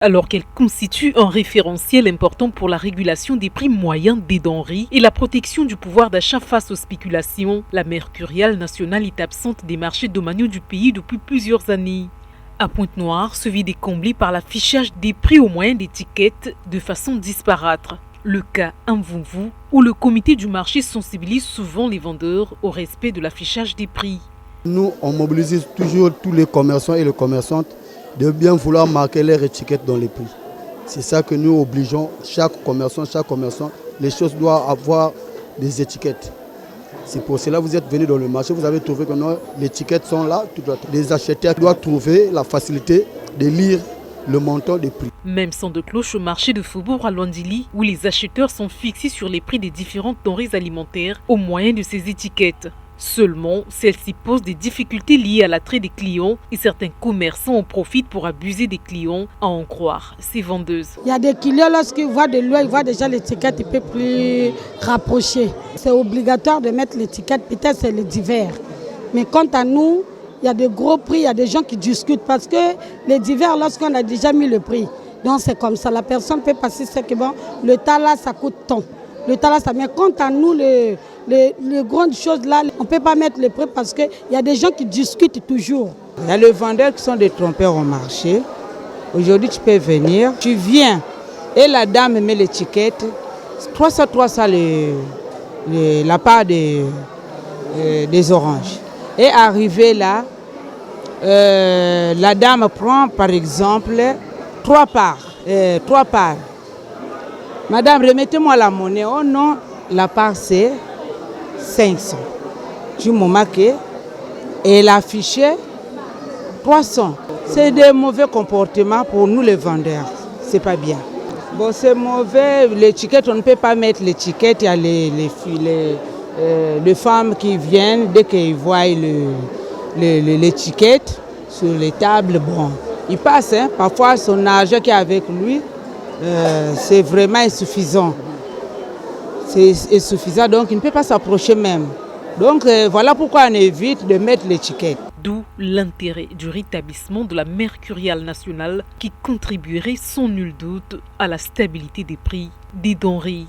Alors qu'elle constitue un référentiel important pour la régulation des prix moyens des denrées et la protection du pouvoir d'achat face aux spéculations, la Mercuriale nationale est absente des marchés domaniaux du pays depuis plusieurs années. À Pointe-Noire, ce vide est comblé par l'affichage des prix au moyen d'étiquettes de façon disparate. Le cas Mvumvu, où le comité du marché sensibilise souvent les vendeurs au respect de l'affichage des prix. Nous, on mobilise toujours tous les commerçants et les commerçantes de bien vouloir marquer leurs étiquettes dans les prix. C'est ça que nous obligeons chaque commerçant, les choses doivent avoir des étiquettes. C'est pour cela que vous êtes venu dans le marché, vous avez trouvé que les étiquettes sont là. Les acheteurs doivent trouver la facilité de lire le montant des prix. Même son de cloche au marché de Faubourg à Luandili, où les acheteurs sont fixés sur les prix des différentes denrées alimentaires au moyen de ces étiquettes. Seulement, celles-ci posent des difficultés liées à l'attrait des clients et certains commerçants en profitent pour abuser des clients, à en croire ces vendeuses. Il y a des clients, lorsqu'ils voient de loin, ils voient déjà l'étiquette un peu plus rapprochée. C'est obligatoire de mettre l'étiquette, peut-être c'est le divers. Mais quant à nous, il y a de gros prix, il y a des gens qui discutent parce que les divers, lorsqu'on a déjà mis le prix, donc c'est comme ça, la personne peut passer ce que bon, le tas là, ça coûte tant. Le tas là, ça. Mais quant à nous, les grandes choses là, on ne peut pas mettre le prix parce qu'il y a des gens qui discutent toujours. Il y a les vendeurs qui sont des trompeurs au marché. Aujourd'hui, tu peux venir, tu viens et la dame met l'étiquette. 300 la part des oranges. Et arrivé là, la dame prend par exemple 3 parts. Madame, remettez-moi la monnaie. Oh non, la part c'est 500. Du moment qu'elle affichait 300. C'est des mauvais comportements pour nous les vendeurs. C'est pas bien. Bon, c'est mauvais. L'étiquette, on ne peut pas mettre l'étiquette. Il y a les femmes qui viennent, dès qu'ils voient l'étiquette sur les tables, bon, ils passent. Hein. Parfois, son argent qui est avec lui, c'est vraiment insuffisant. C'est insuffisant, donc il ne peut pas s'approcher même. Donc voilà pourquoi on évite de mettre l'étiquette. D'où l'intérêt du rétablissement de la Mercuriale nationale qui contribuerait sans nul doute à la stabilité des prix des denrées.